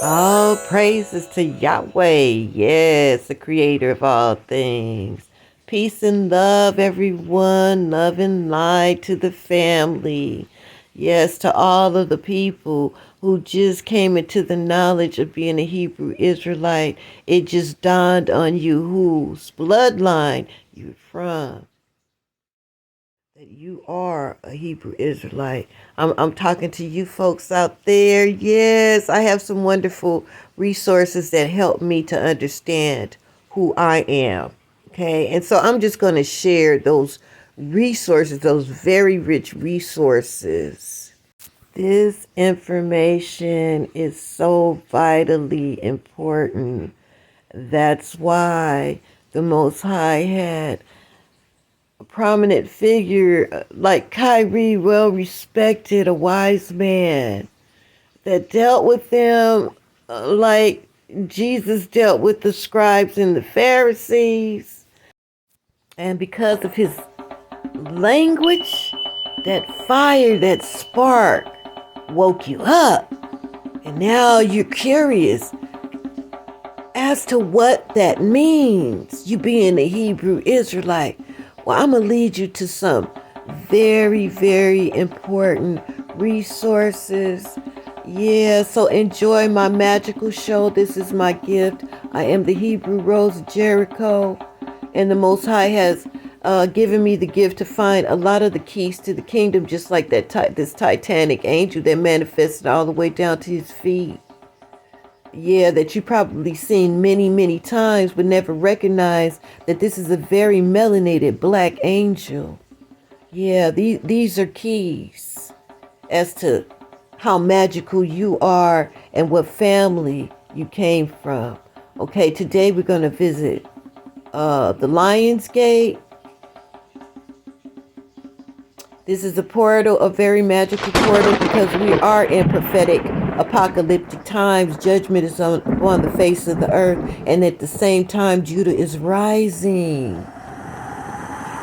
All praises to Yahweh, yes, the creator of all things. Peace and love, everyone. Love and light to the family. Yes, to all of the people who just came into the knowledge of being a Hebrew Israelite. It just dawned on you whose bloodline you're from, that you are a Hebrew Israelite. I'm talking to you folks out there. Yes, I have some wonderful resources that help me to understand who I am. Okay, and so I'm just going to share those resources, those very rich resources. This information is so vitally important. That's why the Most High had prominent figure like Kyrie, well respected, a wise man that dealt with them like Jesus dealt with the scribes and the Pharisees. And because of his language, that fire, that spark woke you up. And now you're curious as to what that means, you being a Hebrew Israelite. Well, I'm going to lead you to some very, very important resources. Yeah, so enjoy my magical show. This is my gift. I am the Hebrew Rose of Jericho, and the Most High has given me the gift to find a lot of the keys to the kingdom, just like this Titanic angel that manifested all the way down to his feet. Yeah, that you probably seen many, many times, but never recognized that this is a very melanated black angel. Yeah, these are keys as to how magical you are and what family you came from. Okay, today we're going to visit the Lion's Gate. This is a portal, a very magical portal, because we are in prophetic apocalyptic times. Judgment is upon the face of the earth, and at the same time, Judah is rising.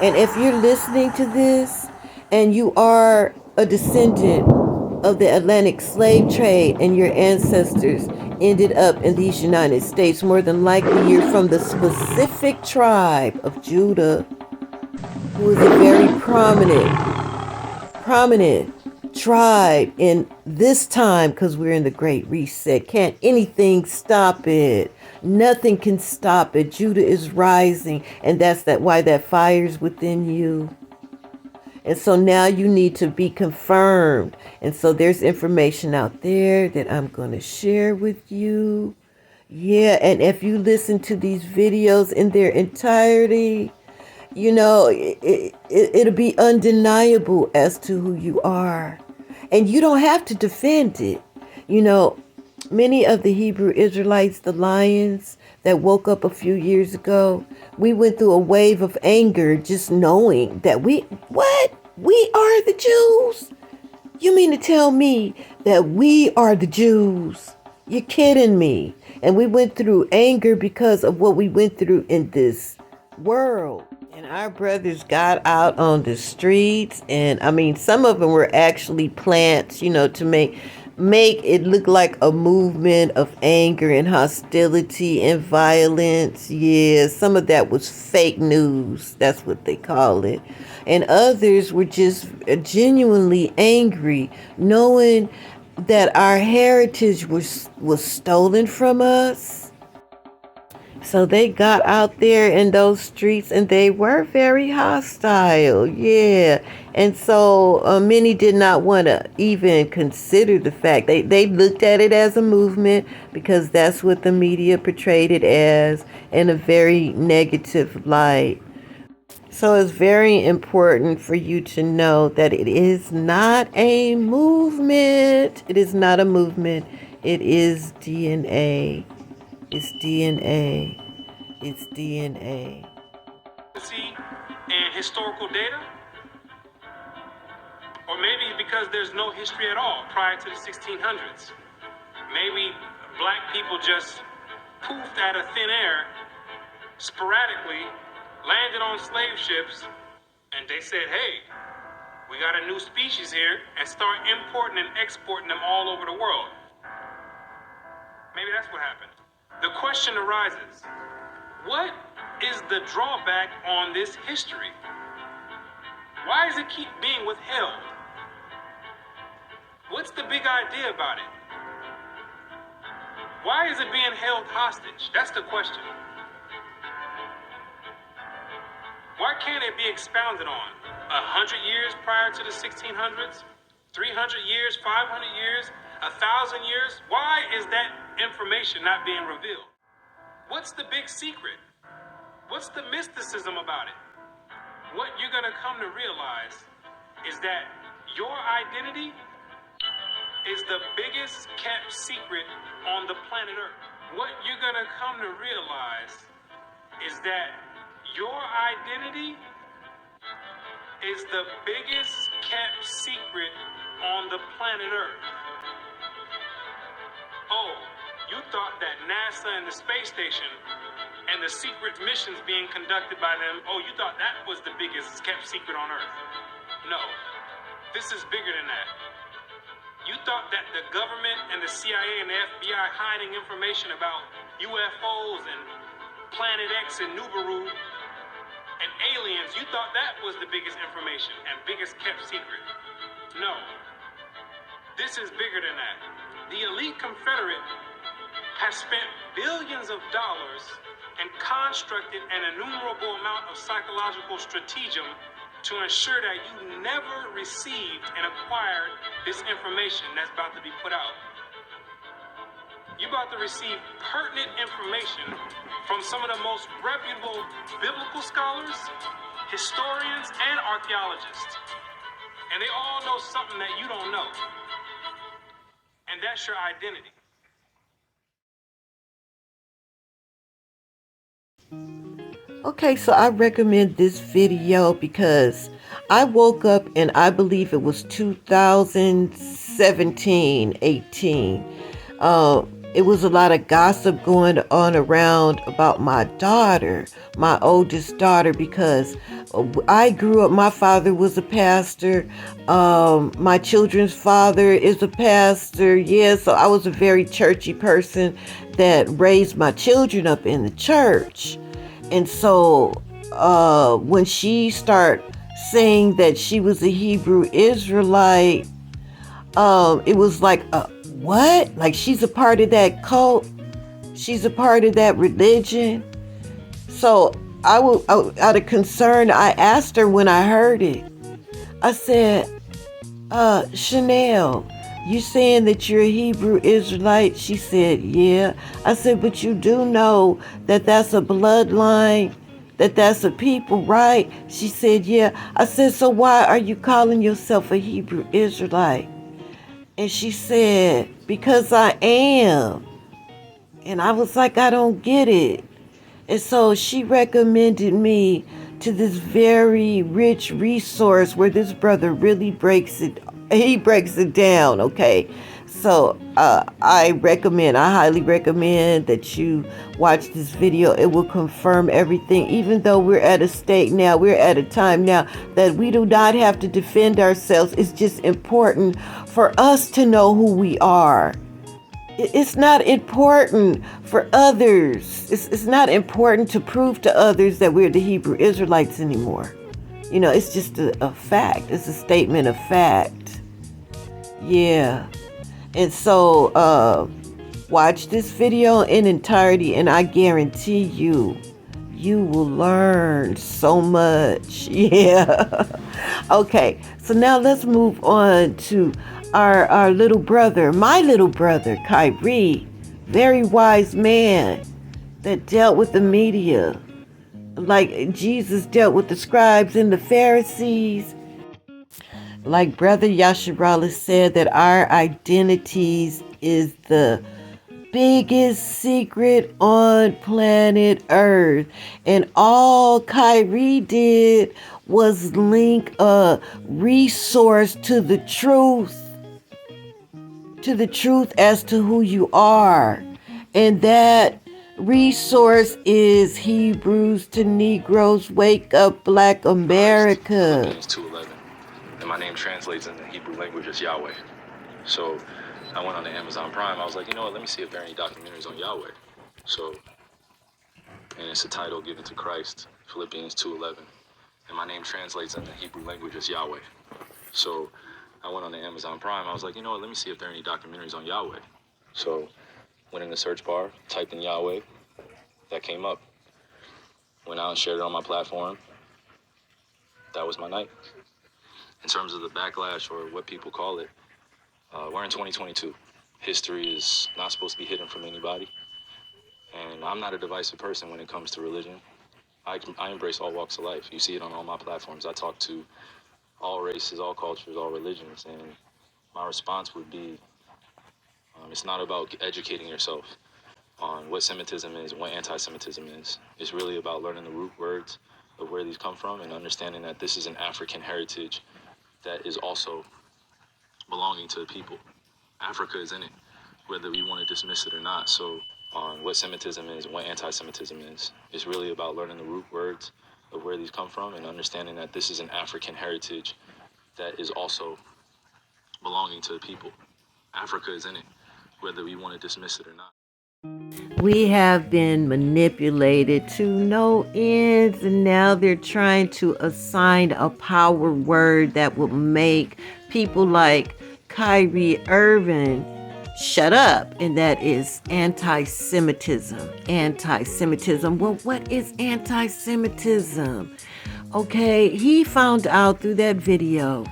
And if you're listening to this and you are a descendant of the Atlantic slave trade and your ancestors ended up in these United States, more than likely you're from the specific tribe of Judah, who is a very prominent tribe in this time, because we're in the Great Reset. Can't anything stop it? Nothing can stop it. Judah is rising, and that's why that fire's within you. And so now you need to be confirmed. And so there's information out there that I'm going to share with you. Yeah, and if you listen to these videos in their entirety, you know, it'll be undeniable as to who you are. And you don't have to defend it. You know, many of the Hebrew Israelites, the lions that woke up a few years ago, we went through a wave of anger just knowing that we are the Jews? You mean to tell me that we are the Jews? You're kidding me. And we went through anger because of what we went through in this world. And our brothers got out on the streets, and I mean, some of them were actually plants, you know, to make it look like a movement of anger and hostility and violence. Yeah, some of that was fake news. That's what they call it. And others were just genuinely angry, knowing that our heritage was stolen from us. So they got out there in those streets and they were very hostile. Yeah. And so many did not want to even consider the fact. They looked at it as a movement because that's what the media portrayed it as, in a very negative light. So it's very important for you to know that it is not a movement. It is not a movement. It is DNA. It's DNA. It's DNA. See, and historical data, or maybe because there's no history at all prior to the 1600s. Maybe black people just poofed out of thin air, sporadically, landed on slave ships, and they said, hey, we got a new species here, and start importing and exporting them all over the world. that's what happened. The question arises, what is the drawback on this history? Why does it keep being withheld? What's the big idea about it? Why is it being held hostage? That's the question. Why can't it be expounded on? 100 years prior to the 1600s? 300 years? 500 years? 1,000 years? Why is that information not being revealed? What's the big secret? What's the mysticism about it? What you're going to come to realize is that your identity is the biggest kept secret on the planet Earth. What you're going to come to realize is that your identity is the biggest kept secret on the planet Earth. Oh, you thought that NASA and the space station and the secret missions being conducted by them, oh, you thought that was the biggest kept secret on Earth. No, this is bigger than that. You thought that the government and the CIA and the FBI hiding information about UFOs and Planet X and Nubaru and aliens, you thought that was the biggest information and biggest kept secret. No, this is bigger than that. The elite Confederate has spent billions of dollars and constructed an innumerable amount of psychological stratagem to ensure that you never received and acquired this information that's about to be put out. You're about to receive pertinent information from some of the most reputable biblical scholars, historians, and archaeologists. And they all know something that you don't know. And that's your identity. Okay, so I recommend this video because I woke up and I believe it was 2017, 18. It was a lot of gossip going on around about my daughter, my oldest daughter, because I grew up, my father was a pastor. My children's father is a pastor. Yeah, so I was a very churchy person that raised my children up in the church. And so when she started saying that she was a Hebrew Israelite, it was like, what? Like she's a part of that cult? She's a part of that religion? So out of concern, I asked her when I heard it. I said, Chanel, you saying that you're a Hebrew Israelite? She said, yeah. I said, but you do know that that's a bloodline, that that's a people, right? She said, yeah. I said, so why are you calling yourself a Hebrew Israelite? And she said, because I am. And I was like, I don't get it. And so she recommended me to this very rich resource where this brother really breaks it down, okay? So I highly recommend that you watch this video. It will confirm everything, even though we're at a time now that we do not have to defend ourselves. It's just important for us to know who we are. It's not important for others. It's not important to prove to others that we're the Hebrew Israelites anymore. You know, it's just a fact. It's a statement of fact. Yeah. And so watch this video in entirety, and I guarantee you will learn so much. Yeah. Okay, so now let's move on to our little brother, my little brother, Kyrie. Very wise man that dealt with the media like Jesus dealt with the scribes and the Pharisees. Like Brother Yasharallah said, that our identities is the biggest secret on planet Earth. And all Kyrie did was link a resource to the truth as to who you are. And that resource is Hebrews to Negroes, Wake Up Black America. Philippians 2:11. And my name translates in the Hebrew language as Yahweh. So I went on to Amazon Prime. I was like, you know what, let me see if there are any documentaries on Yahweh. So, and it's a title given to Christ, Philippians 2:11. And my name translates in the Hebrew language as Yahweh. So I went on to Amazon Prime. I was like, you know what, let me see if there are any documentaries on Yahweh. So went in the search bar, typed in Yahweh, that came up. Went out and shared it on my platform. That was my night. In terms of the backlash or what people call it, we're in 2022. History is not supposed to be hidden from anybody. And I'm not a divisive person when it comes to religion. I embrace all walks of life. You see it on all my platforms. I talk to all races, all cultures, all religions. And my response would be, it's not about educating yourself on what Semitism is and what anti-Semitism is. It's really about learning the root words of where these come from and understanding that this is an African heritage that is also belonging to the people. Africa is in it, whether we want to dismiss it or not. So on what Semitism is and what anti-Semitism is, it's really about learning the root words of where these come from and understanding that this is an African heritage that is also belonging to the people. Africa is in it, whether we want to dismiss it or not. We have been manipulated to no ends, and now they're trying to assign a power word that will make people like Kyrie Irving shut up, and that is anti-Semitism. Anti-Semitism. Well, what is anti-Semitism? Okay, he found out through that video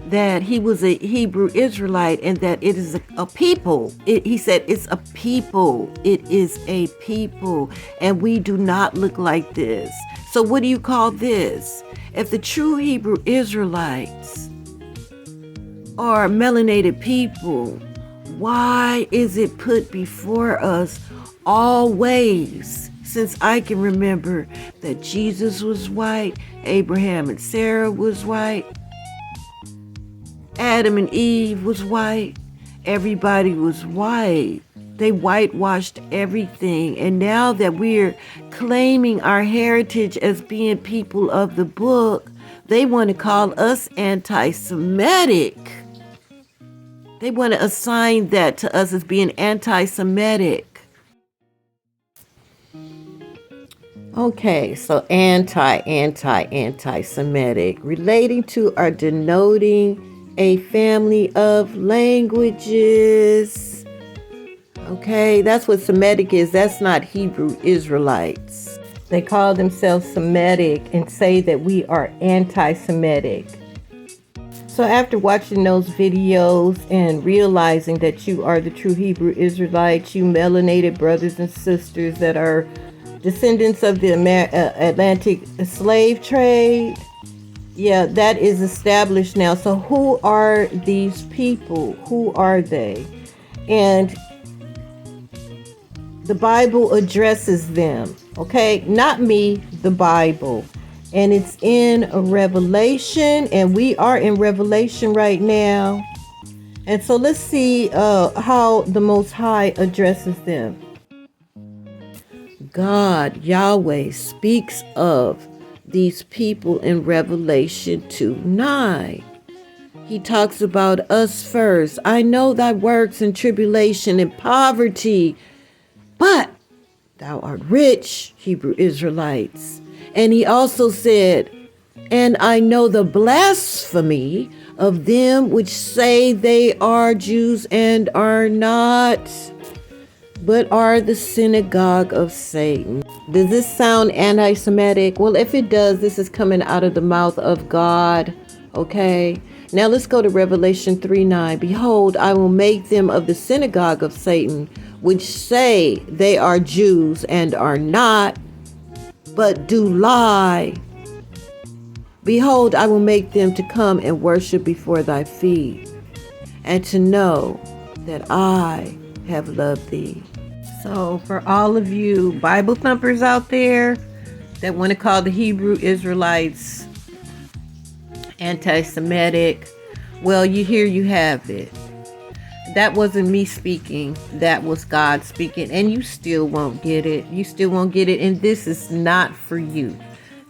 that he was a Hebrew Israelite and that it is a people. He said it's a people. It is a people. And we do not look like this. So what do you call this? If the true Hebrew Israelites are melanated people, why is it put before us always? Since I can remember that Jesus was white, Abraham and Sarah was white, Adam and Eve was white. Everybody was white. They whitewashed everything. And now that we're claiming our heritage as being people of the book, they want to call us anti-Semitic. They want to assign that to us as being anti-Semitic. Okay, so anti-Semitic, relating to or denoting a family of languages. Okay, that's what Semitic is. That's not Hebrew Israelites. They call themselves Semitic and say that we are anti-Semitic. So after watching those videos and realizing that you are the true Hebrew Israelites, you melanated brothers and sisters that are descendants of the Atlantic slave trade, yeah, that is established now. So who are these people? Who are they? And the Bible addresses them, okay? Not me, the Bible. And it's in a Revelation, and we are in Revelation right now. And so let's see how the Most High addresses them. God, Yahweh, speaks of these people in Revelation 2:9. He talks about us first. I know thy works and tribulation and poverty, but thou art rich, Hebrew Israelites. And he also said, and I know the blasphemy of them which say they are Jews and are not, but are the synagogue of Satan. Does this sound anti-Semitic? Well, if it does, this is coming out of the mouth of God. Okay. Now let's go to Revelation 3:9. Behold, I will make them of the synagogue of Satan, which say they are Jews and are not, but do lie. Behold, I will make them to come and worship before thy feet, and to know that I have loved thee. So for all of you Bible thumpers out there that want to call the Hebrew Israelites anti-Semitic, well, you have it. That wasn't me speaking. That was God speaking. And you still won't get it. You still won't get it. And this is not for you.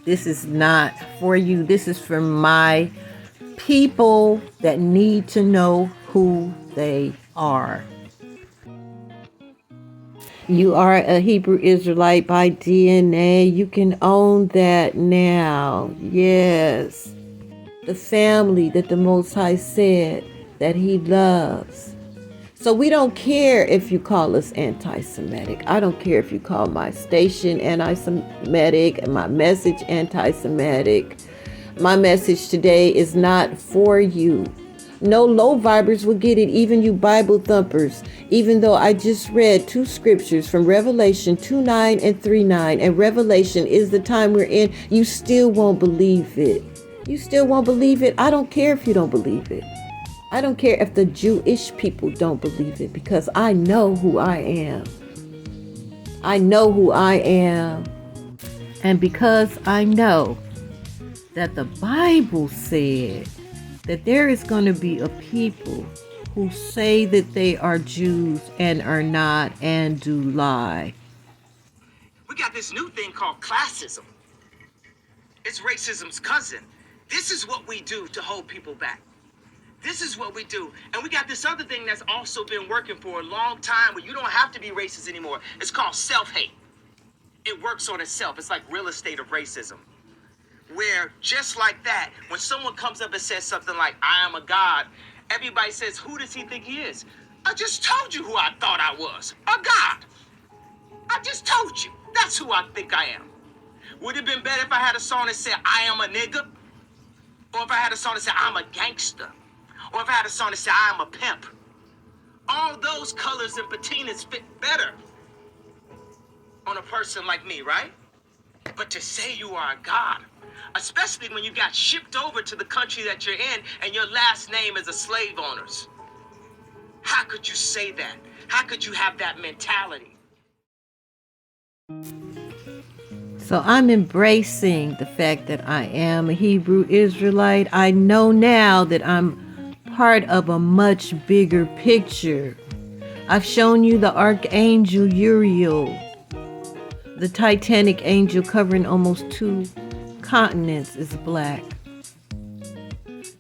This is not for you. This is for my people that need to know who they are. You are a Hebrew Israelite by DNA. You can own that now. Yes. The family that the Most High said that He loves. So we don't care if you call us anti-Semitic. I don't care if you call my station anti-Semitic and my message anti-Semitic. My message today is not for you. No low vibers will get it, even you Bible thumpers. Even though I just read 2 scriptures from Revelation 2:9 and 3:9, and Revelation is the time we're in, you still won't believe it. You still won't believe it. I don't care if you don't believe it. I don't care if the Jewish people don't believe it, because I know who I am. I know who I am. And because I know that the Bible said that there is going to be a people who say that they are Jews and are not and do lie. We got this new thing called classism. It's racism's cousin. This is what we do to hold people back. This is what we do. And we got this other thing that's also been working for a long time where you don't have to be racist anymore. It's called self-hate. It works on itself. It's like real estate of racism. Where just like that, when someone comes up and says something like, I am a God, everybody says, who does he think he is? I just told you who I thought I was. A God. I just told you. That's who I think I am. Would it have been better if I had a song that said, I am a nigga? Or if I had a song that said, I'm a gangster? Or if I had a song that said, I am a pimp? All those colors and patinas fit better on a person like me, right? But to say you are a God, especially when you got shipped over to the country that you're in and your last name is a slave owner's. How could you say that? How could you have that mentality? So I'm embracing the fact that I am a Hebrew Israelite. I know now that I'm part of a much bigger picture. I've shown you the Archangel Uriel, the Titanic angel covering almost 2 continents is black.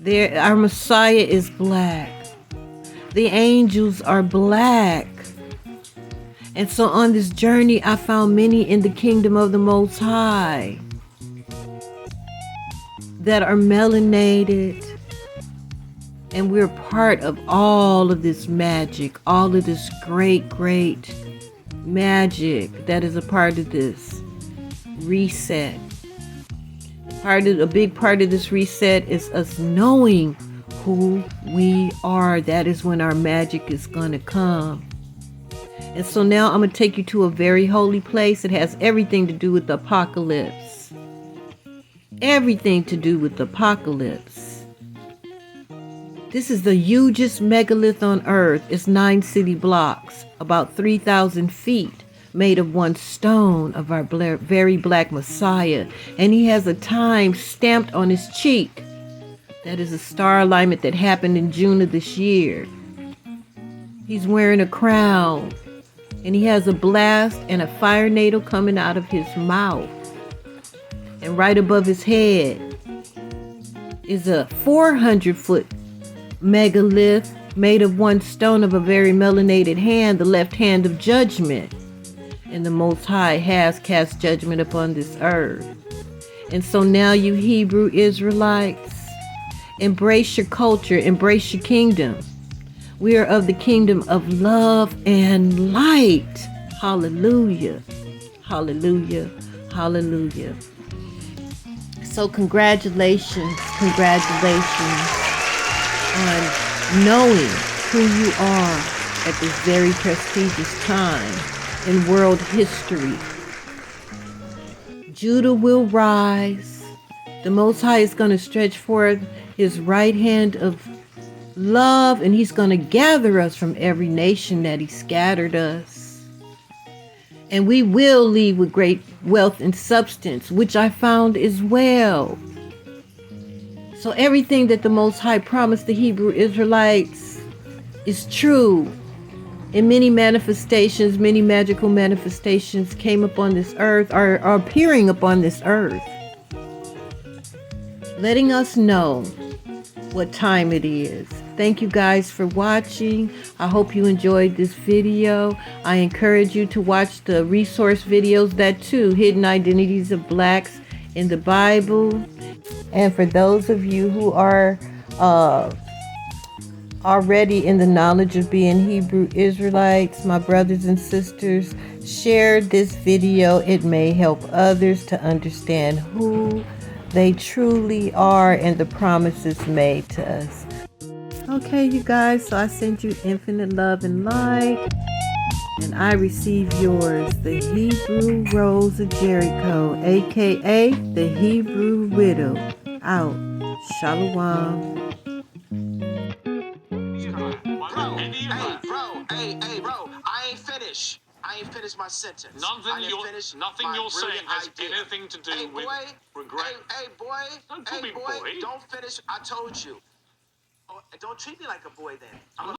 Our Messiah is black. The angels are black. And so on this journey, I found many in the kingdom of the Most High that are melanated. And we're part of all of this magic, all of this great, great magic that is a part of this reset. A big part of this reset is us knowing who we are. That is when our magic is going to come. And so now I'm going to take you to a very holy place. It has everything to do with the apocalypse. Everything to do with the apocalypse. This is the hugest megalith on earth. It's 9 city blocks, about 3,000 feet, made of 1 stone of our very black Messiah. And he has a time stamped on his cheek. That is a star alignment that happened in June of this year. He's wearing a crown. And he has a blast and a fire needle coming out of his mouth. And right above his head is a 400-foot megalith made of 1 stone of a very melanated hand, the left hand of judgment. And the Most High has cast judgment upon this earth. And so now you Hebrew Israelites, embrace your culture, embrace your kingdom. We are of the kingdom of love and light. Hallelujah. Hallelujah. Hallelujah. So congratulations on knowing who you are at this very prestigious time in world history. Judah will rise. The Most High is going to stretch forth his right hand of love, and he's going to gather us from every nation that he scattered us. And we will leave with great wealth and substance, which I found as well. So everything that the Most High promised the Hebrew Israelites is true. And many manifestations, many magical manifestations came upon this earth, are appearing upon this earth, letting us know what time it is. Thank you guys for watching. I hope you enjoyed this video. I encourage you to watch the resource videos, that too, Hidden Identities of Blacks in the Bible. And for those of you who are already in the knowledge of being Hebrew Israelites, my brothers and sisters, share this video. It may help others to understand who they truly are and the promises made to us. Okay, you guys, so I send you infinite love and light, and I receive yours, the Hebrew Rose of Jericho, aka the Hebrew Widow. Out. Shalom. Bro, I ain't finished. I ain't finished my sentence. Nothing you're saying has anything to do with regret. Hey, boy, don't finish. I told you. Oh, don't treat me like a boy then.